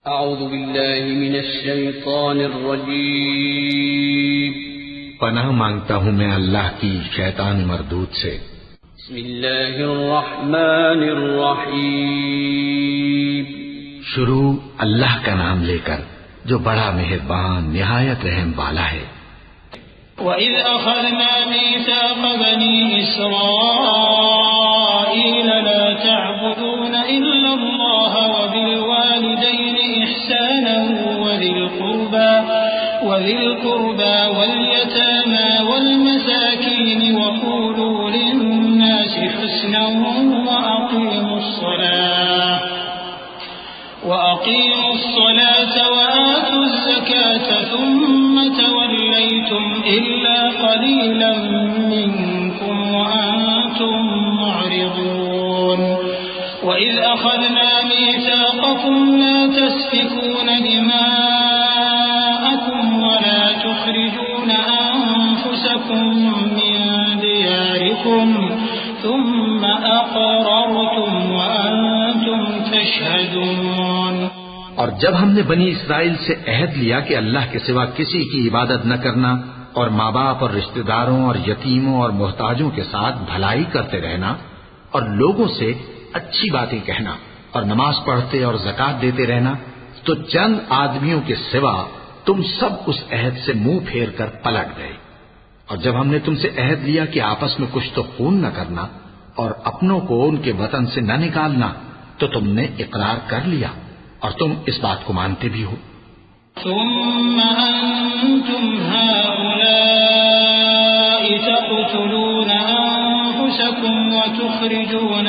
اعوذ باللہ من الشیطان الرجیم پناہ مانگتا ہوں میں اللہ کی شیطان مردود سے۔ بسم اللہ الرحمن الرحیم شروع اللہ کا نام لے کر جو بڑا مہربان نہایت رحم والا ہے۔ وَإِذْ أَخَذْنَا مِيثَاقَ بَنِي إِسْرَائِيلَ لَا تَعْبُدُونَ إِلَّا اللَّهَ وَبِالْوَالِدَيْنِ إِحْسَانًا وَذِي الْقُرْبَى وَالْيَتَامَى وَالْمَسَاكِينِ وَقُولُوا لِلنَّاسِ حُسْنًا وَأَقِيمُوا الصَّلَاةَ وَآتُوا الزَّكَاةَ ثُمَّ تَوَلَّيْتُمْ إِلَّا قَلِيلًا مِّنكُمْ وَأَنتُم مُّعْرِضُونَ وَإِذْ أَخَذْنَا مِيثَاقَكُمْ لَا تَسْفِكُونَ دِمَاءَكُمْ وَلَا تُخْرِجُونَ أَنفُسَكُم مِّن دِيَارِكُمْ ثُمَّ أَقْرَرْتُمْ وَأَنتُمْ تَشْهَدُونَ۔ اور جب ہم نے بنی اسرائیل سے عہد لیا کہ اللہ کے سوا کسی کی عبادت نہ کرنا اور ماں باپ اور رشتہ داروں اور یتیموں اور محتاجوں کے ساتھ بھلائی کرتے رہنا اور لوگوں سے اچھی باتیں کہنا اور نماز پڑھتے اور زکوٰۃ دیتے رہنا، تو چند آدمیوں کے سوا تم سب اس عہد سے منہ پھیر کر پلٹ گئے۔ اور جب ہم نے تم سے عہد لیا کہ آپس میں کچھ تو خون نہ کرنا اور اپنوں کو ان کے وطن سے نہ نکالنا، تو تم نے اقرار کر لیا اور تم اس بات کو مانتے بھی ہو۔ ثم أنتم هؤلاء تقتلون أنفسكم وتخرجون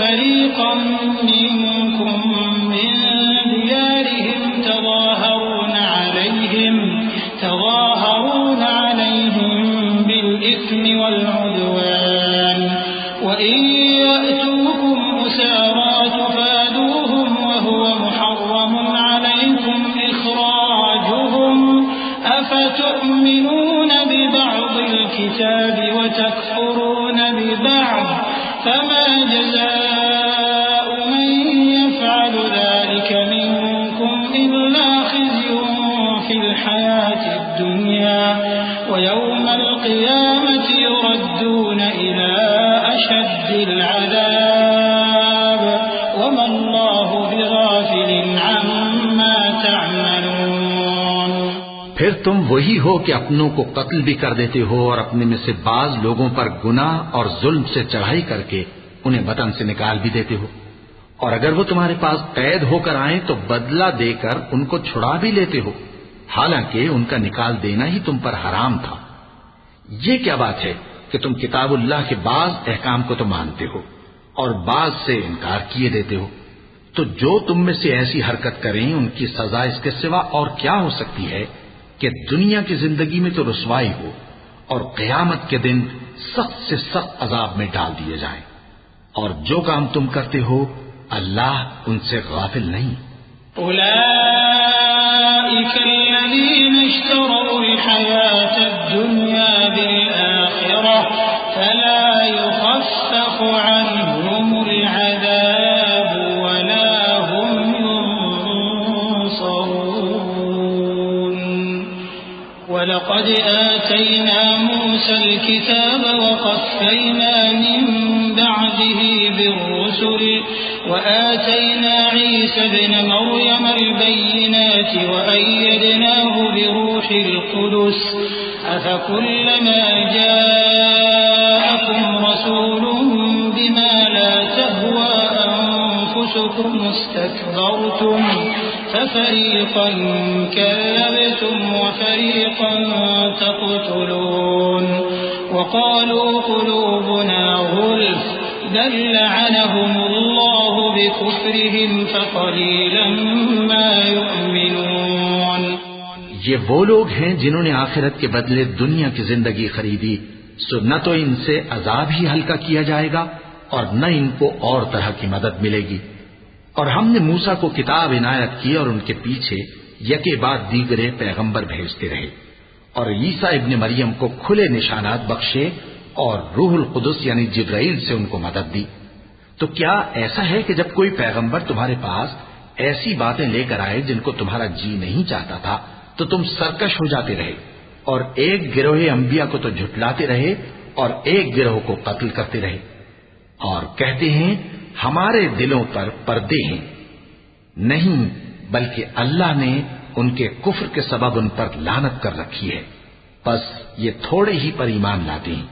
فريقا منكم من ديارهم تظاهرون عليهم بالإثم والعدوان وإن يأتوكم أسارى تفادوهم وهو محرم عليكم إخراجهم أفتؤمنون ببعض الكتاب وتكفرون ببعض فما جزاء من يفعل ذلك منكم إلا خزي في الحياة الدنيا ويوم القيامة يردون إلى أشد العذاب وما الله بغافل عما تعملون۔ پھر تم وہی ہو کہ اپنوں کو قتل بھی کر دیتے ہو اور اپنے میں سے بعض لوگوں پر گناہ اور ظلم سے چڑھائی کر کے انہیں وطن سے نکال بھی دیتے ہو، اور اگر وہ تمہارے پاس قید ہو کر آئیں تو بدلہ دے کر ان کو چھڑا بھی لیتے ہو، حالانکہ ان کا نکال دینا ہی تم پر حرام تھا۔ یہ کیا بات ہے کہ تم کتاب اللہ کے بعض احکام کو تو مانتے ہو اور بعض سے انکار کیے دیتے ہو؟ تو جو تم میں سے ایسی حرکت کریں ان کی سزا اس کے سوا اور کیا ہو سکتی ہے کہ دنیا کی زندگی میں تو رسوائی ہو اور قیامت کے دن سخت سے سخت عذاب میں ڈال دیے جائیں، اور جو کام تم کرتے ہو اللہ ان سے غافل نہیں۔ أولئك الذين اشتروا الحياة الدنيا بالآخرة فلا يخفف عنهم العذاب ولا هم ينصرون ولقد آتينا موسى الكتاب وقفينا من بعده بالرسل وآتينا عيسى ابن مريم البينات وأيدناه بروح القدس أفكلما جاءكم رسول بما لا تهوى أنفسكم استكبرتم ففريقا كذبتم وفريقا تقتلون وقالوا قلوبنا غلف بل لعنهم الله بكفرهم فقليلا ما يؤمنون۔ یہ وہ لوگ ہیں جنہوں نے آخرت کے بدلے دنیا کی زندگی خریدی، سو نہ تو ان سے عذاب ہی ہلکا کیا جائے گا اور نہ ان کو اور طرح کی مدد ملے گی۔ اور ہم نے موسیٰ کو کتاب عنایت کی اور ان کے پیچھے یکے بعد دیگرے پیغمبر بھیجتے رہے، اور عیسیٰ ابن مریم کو کھلے نشانات بخشے اور روح القدس یعنی جبرائیل سے ان کو مدد دی۔ تو کیا ایسا ہے کہ جب کوئی پیغمبر تمہارے پاس ایسی باتیں لے کر آئے جن کو تمہارا جی نہیں چاہتا تھا تو تم سرکش ہو جاتے رہے اور ایک گروہ انبیاء کو تو جھٹلاتے رہے اور ایک گروہ کو قتل کرتے رہے اور کہتے ہیں ہمارے دلوں پر پردے ہیں؟ نہیں، بلکہ اللہ نے ان کے کفر کے سبب ان پر لعنت کر رکھی ہے، بس یہ تھوڑے ہی پر ایمان لاتے ہیں۔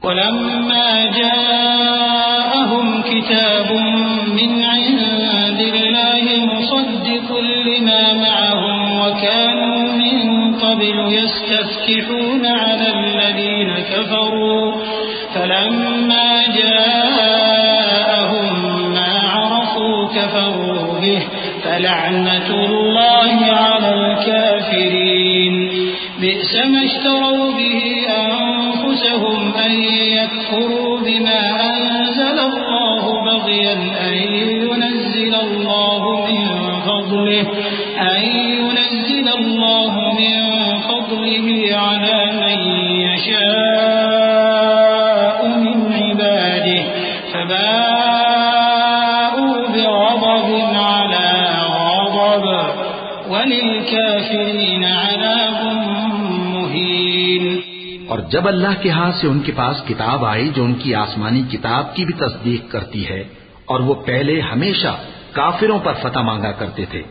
وَلَمَّا جَاءَهُمْ كِتَابٌ مِّنْ عِندِ اللَّهِ مُصَدِّقٌ لِّمَا مَعَهُمْ وَكَانُوا مِن قَبْلُ يَسْتَفْتِحُونَ عَلَى الَّذِينَ كَفَرُوا فَلَمَّا جَاءَهُم مَّا عَرَفُوا كَفَرُوا بِهِ فَلَعْنَةُ اللَّهِ عَلَى الْكَافِرِينَ بِئْسَ مَا اشْتَرَوْا بِهِ أَنفُسَهُمْ أَن يَكْفُرُوا بِمَا أَنزَلَ اللَّهُ بَغْيًا أَن يُنَزِّلَ اللَّهُ مِن فَضْلِهِ عَلَى مَن يَشَاءُ مِنْ عِبَادِهِ فَبَاءُوا بِغَضَبٍ عَلَى غَضَبٍ وَلِلْكَافِرِينَ عَذَابٌ مُهِينٌ۔ اور جب اللہ کے ہاں سے ان کے پاس کتاب آئی جو ان کی آسمانی کتاب کی بھی تصدیق کرتی ہے، اور وہ پہلے ہمیشہ کافروں پر فتح مانگا کرتے تھے،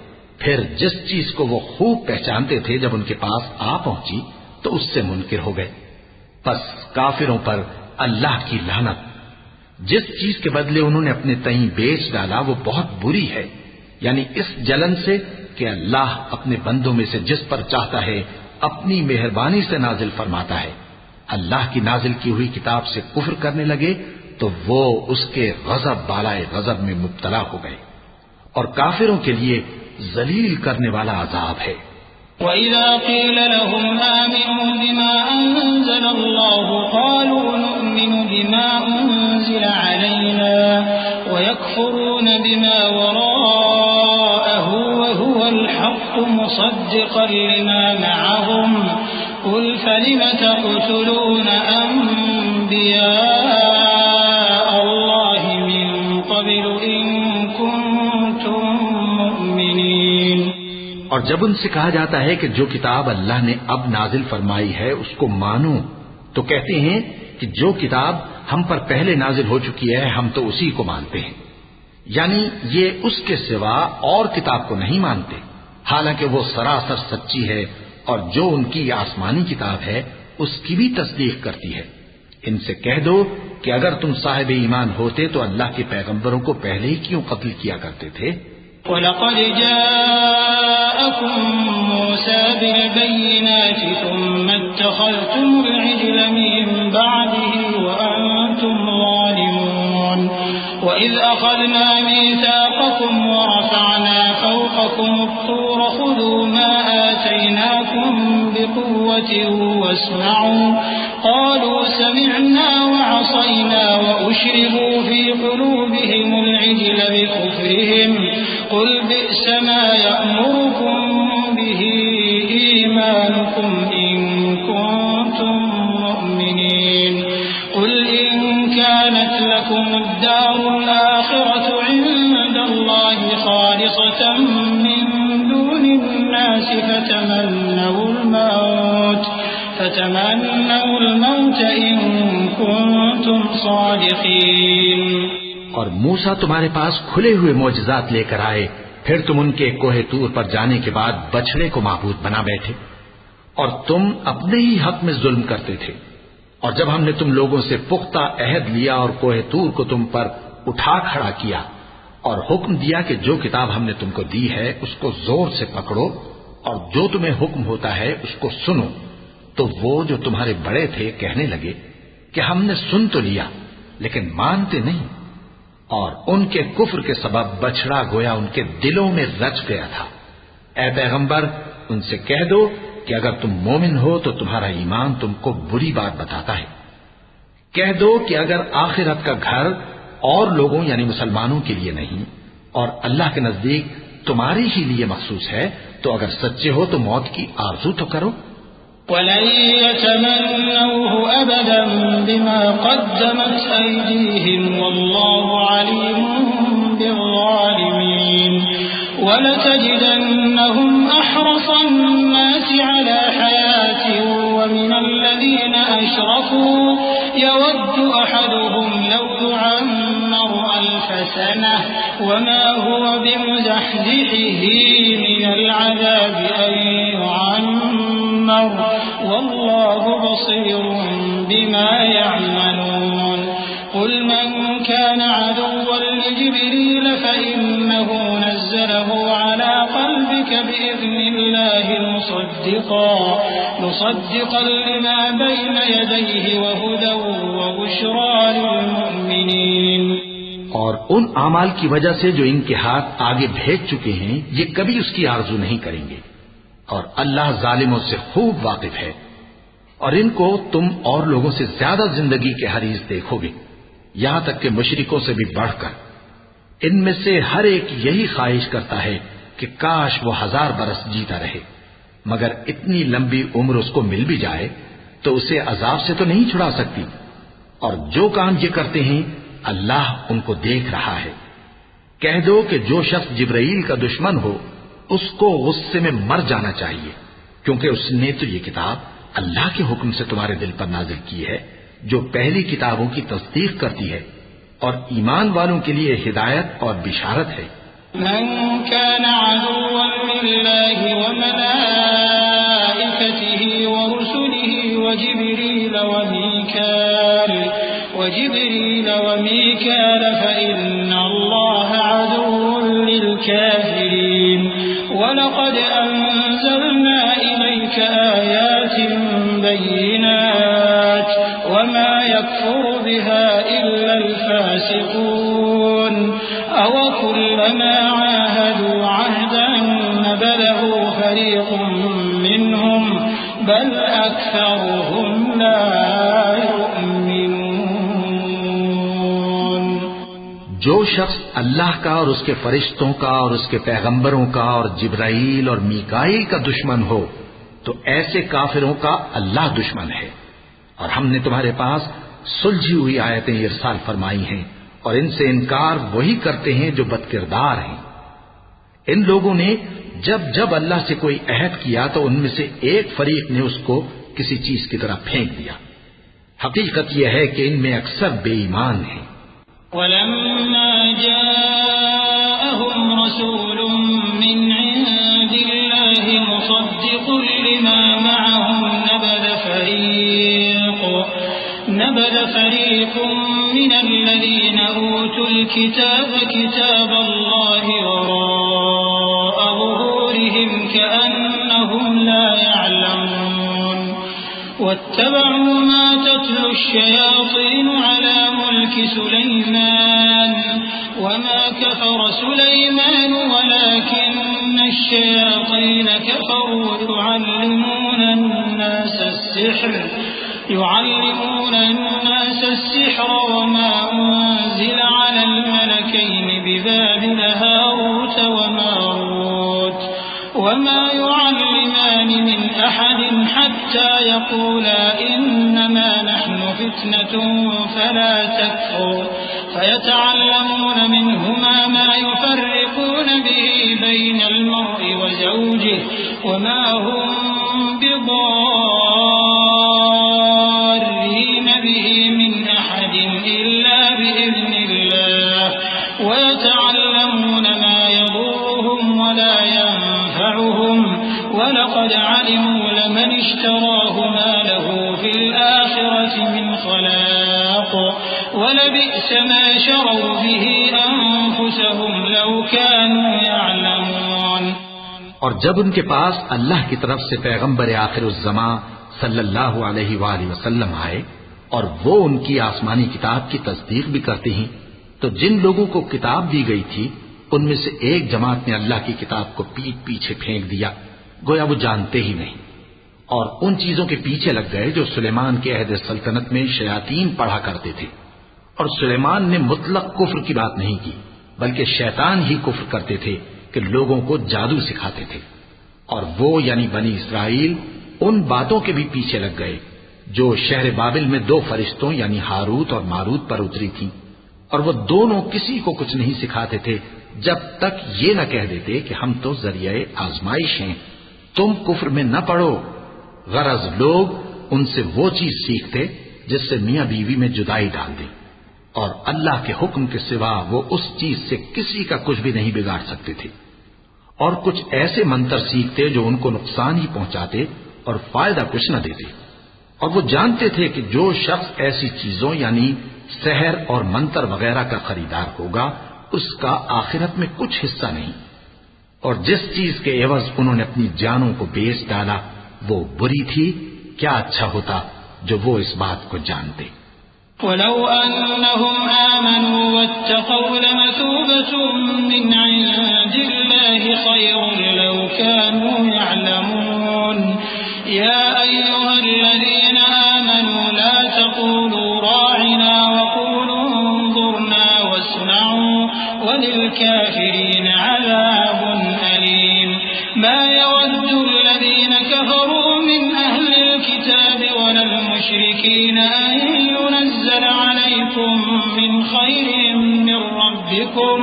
پھر جس چیز کو وہ خوب پہچانتے تھے جب ان کے پاس آ پہنچی تو اس سے منکر ہو گئے، پس کافروں پر اللہ کی لعنت۔ جس چیز کے بدلے انہوں نے اپنے تئیں بیچ ڈالا وہ بہت بری ہے، یعنی اس جلن سے کہ اللہ اپنے بندوں میں سے جس پر چاہتا ہے اپنی مہربانی سے نازل فرماتا ہے۔ اللہ کی نازل کی ہوئی کتاب سے کفر کرنے لگے تو وہ اس کے غضب بالائے غضب میں مبتلا ہو گئے، اور کافروں کے لیے ذلیل کرنے والا عذاب ہے۔ وَإِذَا قِيلَ لَهُمْ آمِنُوا بِمَا أَنزَلَ اللَّهُ قَالُوا نُؤْمِنُ بِمَا أُنزِلَ عَلَيْنَا وَيَكْفُرُونَ بِمَا وَرَاءَهُ وَهُوَ الْحَقُّ مُصَدِّقًا لِمَا مَعَهُمْ قُلْ فَلِمَ تَقْتُلُونَ أَنبِيَاءَ اللَّهِ مِن قَبْلُ إِن كُنتُم مُّؤْمِنِينَ۔ اور جب ان سے کہا جاتا ہے کہ جو کتاب اللہ نے اب نازل فرمائی ہے اس کو مانو تو کہتے ہیں کہ جو کتاب ہم پر پہلے نازل ہو چکی ہے ہم تو اسی کو مانتے ہیں، یعنی یہ اس کے سوا اور کتاب کو نہیں مانتے، حالانکہ وہ سراسر سچی ہے اور جو ان کی آسمانی کتاب ہے اس کی بھی تصدیق کرتی ہے۔ ان سے کہہ دو کہ اگر تم صاحب ایمان ہوتے تو اللہ کے پیغمبروں کو پہلے ہی کیوں قتل کیا کرتے تھے؟ وَلَقَدْ جَاءَكُم مُّوسَىٰ بِالْبَيِّنَاتِ ثُمَّ اتَّخَذْتُمُ الْعِجْلَ مِن بَعْدِهِ وَأَنتُمْ ظَالِمُونَ وَإِذْ أَخَذْنَا مِيثَاقَكُمْ وَرَفَعْنَا فَوْقَكُمُ الطُّورَ خُذُوا مَا آتَيْنَاكُم بِقُوَّةٍ وَاسْمَعُوا قَالُوا سَمِعْنَا وَعَصَيْنَا وَأُشْرِبُوا فِي قُلُوبِهِمُ الْعِجْلَ بِكُفْرِهِمْ قُلْ بِئْسَ مَا يَأْمُرُكُم بِهِ إِيمَانُكُمْ إِن كُنتُم مُّؤْمِنِينَ قُلْ إِن كَانَتْ لَكُمُ الدَّارُ الْآخِرَةُ عِندَ اللَّهِ خَالِصَةً مِّن دُونِ النَّاسِ فتمنوا الموت إن كنتم صادقين۔ اور موسیٰ تمہارے پاس کھلے ہوئے معجزات لے کر آئے، پھر تم ان کے کوہ طور پر جانے کے بعد بچڑے کو معبود بنا بیٹھے، اور تم اپنے ہی حق میں ظلم کرتے تھے۔ اور جب ہم نے تم لوگوں سے پختہ عہد لیا اور کوہ طور کو تم پر اٹھا کھڑا کیا اور حکم دیا کہ جو کتاب ہم نے تم کو دی ہے اس کو زور سے پکڑو اور جو تمہیں حکم ہوتا ہے اس کو سنو، تو وہ جو تمہارے بڑے تھے کہنے لگے کہ ہم نے سن تو لیا لیکن مانتے نہیں، اور ان کے کفر کے سبب بچڑا گویا ان کے دلوں میں رچ گیا تھا۔ اے پیغمبر ان سے کہہ دو کہ اگر تم مومن ہو تو تمہارا ایمان تم کو بری بات بتاتا ہے۔ کہہ دو کہ اگر آخرت کا گھر اور لوگوں یعنی مسلمانوں کے لیے نہیں اور اللہ کے نزدیک تمہاری ہی لیے مخصوص ہے تو اگر سچے ہو تو موت کی آرزو تو کرو۔ ولن يتمنوه أبدا بما قدمت أيديهم والله عليم بالظالمين ولتجدنهم أحرص الناس على حياة ومن الذين أشركوا يود أحدهم لو يعمر 1000 سنة وما هو بمزحزحه من العذاب أن يعمر والله بصير بما يعملون قل من كان عدوا لجبريل فإنه نزله على قلبك بإذن الله مصدقا لما بين يديه وهدى وبشرى للمؤمنين. اور ان اعمال کی وجہ سے جو ان کے ہاتھ آگے بھیج چکے ہیں یہ کبھی اس کی آرزو نہیں کریں گے اور اللہ ظالموں سے خوب واقف ہے. اور ان کو تم اور لوگوں سے زیادہ زندگی کے حریص دیکھو گے یہاں تک کہ مشرکوں سے بھی بڑھ کر. ان میں سے ہر ایک یہی خواہش کرتا ہے کہ کاش وہ 1000 برس جیتا رہے مگر اتنی لمبی عمر اس کو مل بھی جائے تو اسے عذاب سے تو نہیں چھڑا سکتی. اور جو کام یہ کرتے ہیں اللہ ان کو دیکھ رہا ہے. کہہ دو کہ جو شخص جبرائیل کا دشمن ہو اس کو غصے میں مر جانا چاہیے کیونکہ اس نے تو یہ کتاب اللہ کے حکم سے تمہارے دل پر نازل کی ہے جو پہلی کتابوں کی تصدیق کرتی ہے اور ایمان والوں کے لیے ہدایت اور بشارت ہے. من كان عدوا لله وملائكته ورسله وجبريل وميكال فإن الله عدو للكافرين ولقد أنزلنا إليك آيات بينات وما يكفر بها إلا الفاسقون أوكلما عاهدوا عهدا نبذه فريق منهم بل أكثرهم لا يؤمنون. جو شخص اللہ کا اور اس کے فرشتوں کا اور اس کے پیغمبروں کا اور جبرائیل اور میکائیل کا دشمن ہو تو ایسے کافروں کا اللہ دشمن ہے. اور ہم نے تمہارے پاس سلجھی ہوئی آیتیں ارسال فرمائی ہیں اور ان سے انکار وہی کرتے ہیں جو بد کردار ہیں. ان لوگوں نے جب جب اللہ سے کوئی عہد کیا تو ان میں سے ایک فریق نے اس کو کسی چیز کی طرح پھینک دیا. حقیقت یہ ہے کہ ان میں اکثر بے ایمان ہیں. وَلَمَّا جَاءَهُمْ رَسُولٌ مِّنْ عِندِ اللَّهِ مُصَدِّقٌ لِّمَا مَعَهُمْ نبذ فريق من الذين أوتوا الكتاب كتاب الله وراء ظهورهم كأنهم لا يعلمون واتبعوا ما تتلو الشياطين على ملك سليمان وما كفر سليمان ولكن الشياطين كفروا يعلمون الناس السحر وما أنزل على الملكين ببابل هاروت وماروت وما يعلمان من أحد حتى يقولا إنما نحن فتنة فلا تكفر فيتعلمون منهما ما يفرقون به بين المرء وزوجه وما هم بضارين به من أحد إلا بإذن الله ويتعلمون ما يضرهم ولا ينفعهم ولقد علموا لمن اشتراه ما له في الآخرة من خلاق ولبئس ما شروا به أنفسهم لو كانوا يعلمون. اور جب ان کے پاس اللہ کی طرف سے پیغمبر آخر الزمان صلی اللہ علیہ وآلہ وسلم آئے اور وہ ان کی آسمانی کتاب کی تصدیق بھی کرتے ہیں تو جن لوگوں کو کتاب دی گئی تھی ان میں سے ایک جماعت نے اللہ کی کتاب کو پیٹ پیچھے پھینک دیا گویا وہ جانتے ہی نہیں اور ان چیزوں کے پیچھے لگ گئے جو سلیمان کے عہد سلطنت میں شیاطین پڑھا کرتے تھے. اور سلیمان نے مطلق کفر کی بات نہیں کی بلکہ شیطان ہی کفر کرتے تھے کہ لوگوں کو جادو سکھاتے تھے. اور وہ یعنی بنی اسرائیل ان باتوں کے بھی پیچھے لگ گئے جو شہر بابل میں 2 فرشتوں یعنی ہاروت اور ماروت پر اتری تھیں، اور وہ دونوں کسی کو کچھ نہیں سکھاتے تھے جب تک یہ نہ کہہ دیتے کہ ہم تو ذریعہ آزمائش ہیں، تم کفر میں نہ پڑو۔ غرض لوگ ان سے وہ چیز سیکھتے جس سے میاں بیوی میں جدائی ڈال دے، اور اللہ کے حکم کے سوا وہ اس چیز سے کسی کا کچھ بھی نہیں بگاڑ سکتے تھے، اور کچھ ایسے منتر سیکھتے جو ان کو نقصان ہی پہنچاتے اور فائدہ کچھ نہ دیتے، اور وہ جانتے تھے کہ جو شخص ایسی چیزوں یعنی سحر اور منتر وغیرہ کا خریدار ہوگا اس کا آخرت میں کچھ حصہ نہیں، اور جس چیز کے عوض انہوں نے اپنی جانوں کو بیچ ڈالا وہ بری تھی، کیا اچھا ہوتا جو وہ اس بات کو جانتے۔ وَلَوْ أَنَّهُمْ آمَنُوا وَاتَّقَوْا لَمَثُوبَةٌ مِّنْ عِندِ اللَّهِ خَيْرٌ لَّوْ كَانُوا يَعْلَمُونَ يَا أَيُّهَا الَّذِينَ آمَنُوا لَا تَقُولُوا رَاعِنَا وَقُولُوا انظُرْنَا وَاسْمَعُوا وَلِلْكَافِرِينَ عَذَابٌ أَلِيمٌ مَا يَوَدُّ الَّذِينَ كَفَرُوا مِنْ أَهْلِ الْكِتَابِ وَلَا الْمُشْرِكِينَ أَن يُنَزَّلَ عَلَيْكُم مِّنْ خَيْرٍ مِّن رَّبِّكُمْ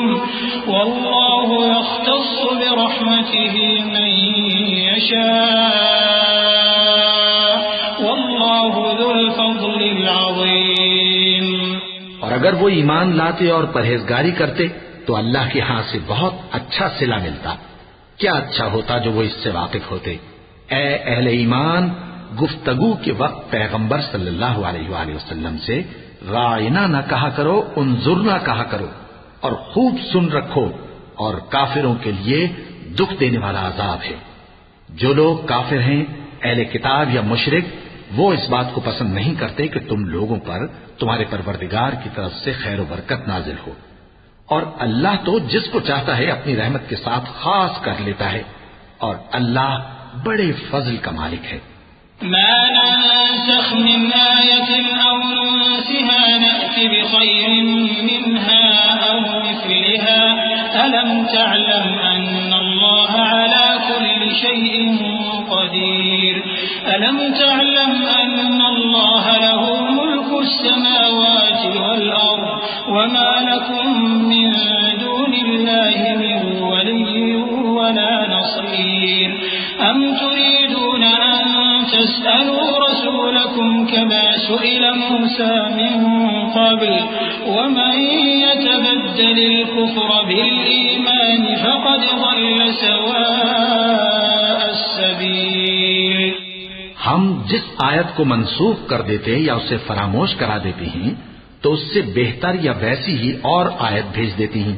وَاللَّهُ يَخْتَصُّ بِرَحْمَتِهِ مَن يَشَاءُ وَاللَّهُ ذُو الْفَضْلِ الْعَظِيمِ۔ اور اگر وہ ایمان لاتے اور پرہیزگاری کرتے تو اللہ کے ہاں سے بہت اچھا صلہ ملتا، کیا اچھا ہوتا جو وہ اس سے واقف ہوتے۔ اے اہل ایمان، گفتگو کے وقت پیغمبر صلی اللہ علیہ وآلہ وسلم سے رائنا نہ کہا کرو، انظرنا کہا کرو، اور خوب سن رکھو، اور کافروں کے لیے دکھ دینے والا عذاب ہے۔ جو لوگ کافر ہیں، اہل کتاب یا مشرک، وہ اس بات کو پسند نہیں کرتے کہ تم لوگوں پر تمہارے پروردگار کی طرف سے خیر و برکت نازل ہو، اور اللہ تو جس کو چاہتا ہے اپنی رحمت کے ساتھ خاص کر لیتا ہے، اور اللہ بڑے فضل کا مالک ہے۔ ما ننسخ من آية أو ننسها نأت بخير منها أو مثلها ألم تعلم أن الله على كل شيء قدير ألم تعلم أن الله له ملك السماوات والأرض وما لكم من دون الله من ولي ولا نصير أم تريدون أن تسألوا رسولكم كما سئل موسى من قبل ومن يتبدل الكفر بالإيمان فقد ضل سواء السبيل۔ ہم جس آیت کو منسوخ کر دیتے یا اسے فراموش کرا دیتے ہیں تو اس سے بہتر یا ویسی ہی اور آیت بھیج دیتی ہیں۔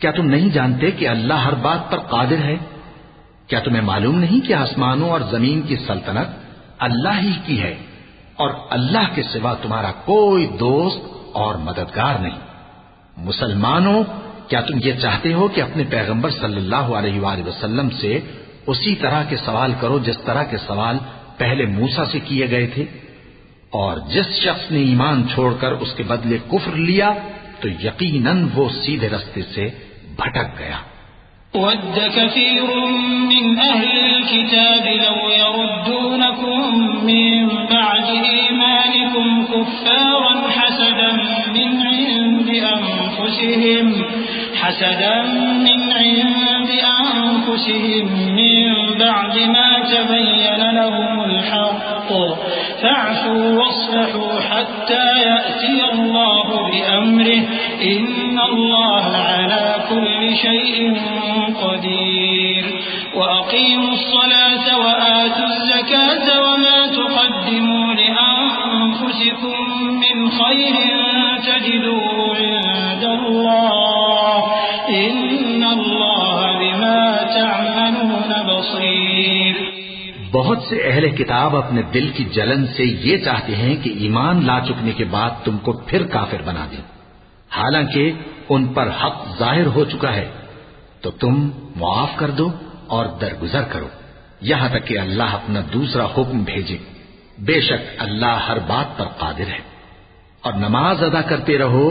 کیا تم نہیں جانتے کہ اللہ ہر بات پر قادر ہے؟ کیا تمہیں معلوم نہیں کہ آسمانوں اور زمین کی سلطنت اللہ ہی کی ہے، اور اللہ کے سوا تمہارا کوئی دوست اور مددگار نہیں؟ مسلمانوں، کیا تم یہ چاہتے ہو کہ اپنے پیغمبر صلی اللہ علیہ وآلہ وسلم سے اسی طرح کے سوال کرو جس طرح کے سوال پہلے موسیٰ سے کیے گئے تھے؟ اور جس شخص نے ایمان چھوڑ کر اس کے بدلے کفر لیا تو یقیناً وہ سیدھے رستے سے بھٹک گیا۔ وَدَّ كَثِيرٌ مِّنْ أَهْلِ الْكِتَابِ لَوْ يَرُدُّونَكُم مِّن بَعْدِ إِيمَانِكُمْ كُفَّارًا حَسَدًا مِّنْ عِندِ أَنفُسِهِم مِّن بَعْدِ مَا تَبَيَّنَ لَهُمُ الْحَقُّ فَاعْفُوا وَاصْفَحُوا حَتَّى يَأْتِيَ اللَّهُ بِأَمْرِهِ إِنَّ اللَّهَ عَلَى كُلِّ شَيْءٍ قدير وأقيموا الصلاة وآتوا الزكاة وما تقدموا لأنفسكم من خير تجدوه عند الله إن الله بما تعملون بصير۔ بہت سے اہل کتاب اپنے دل کی جلن سے یہ چاہتے ہیں کہ ایمان لا چکنے کے بعد تم کو پھر کافر بنا دیں، حالانکہ ان پر حق ظاہر ہو چکا ہے، تو تم معاف کر دو اور درگزر کرو یہاں تک کہ اللہ اپنا دوسرا حکم بھیجے۔ بے شک اللہ ہر بات پر قادر ہے۔ اور نماز ادا کرتے رہو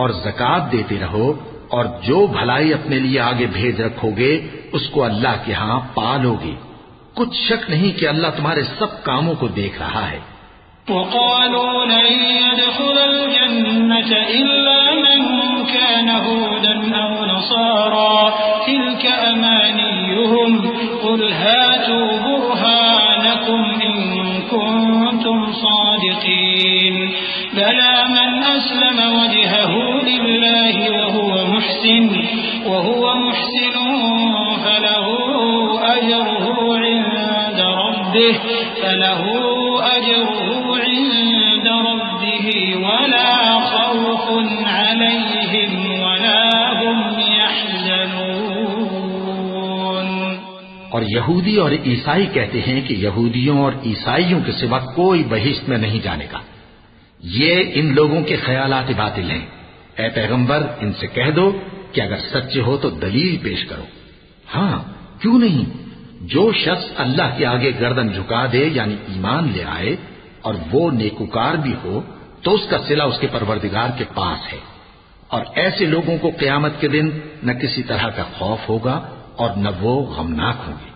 اور زکوٰۃ دیتے رہو، اور جو بھلائی اپنے لیے آگے بھیج رکھو گے اس کو اللہ کے ہاں پا لو گے، کچھ شک نہیں کہ اللہ تمہارے سب کاموں کو دیکھ رہا ہے۔ وقالوا لن يدخل الجنة إلا من كان هودا أو نصارى تلك أمانيهم قل هاتوا برهانكم إن كنتم صادقين بلى من أسلم وجهه لله وهو محسن فله أجره عند ربه ولا خوف عليهم ولا هم يحزنون۔ اور یہودی اور عیسائی کہتے ہیں کہ یہودیوں اور عیسائیوں کے سوا کوئی بہشت میں نہیں جانے گا۔ یہ ان لوگوں کے خیالات باطل ہیں۔ اے پیغمبر ان سے کہہ دو کہ اگر سچے ہو تو دلیل پیش کرو۔ ہاں کیوں نہیں، جو شخص اللہ کے آگے گردن جھکا دے یعنی ایمان لے آئے اور وہ نیکوکار بھی ہو تو اس کا صلہ اس کے پروردگار کے پاس ہے، اور ایسے لوگوں کو قیامت کے دن نہ کسی طرح کا خوف ہوگا اور نہ وہ غمناک ہوں گے۔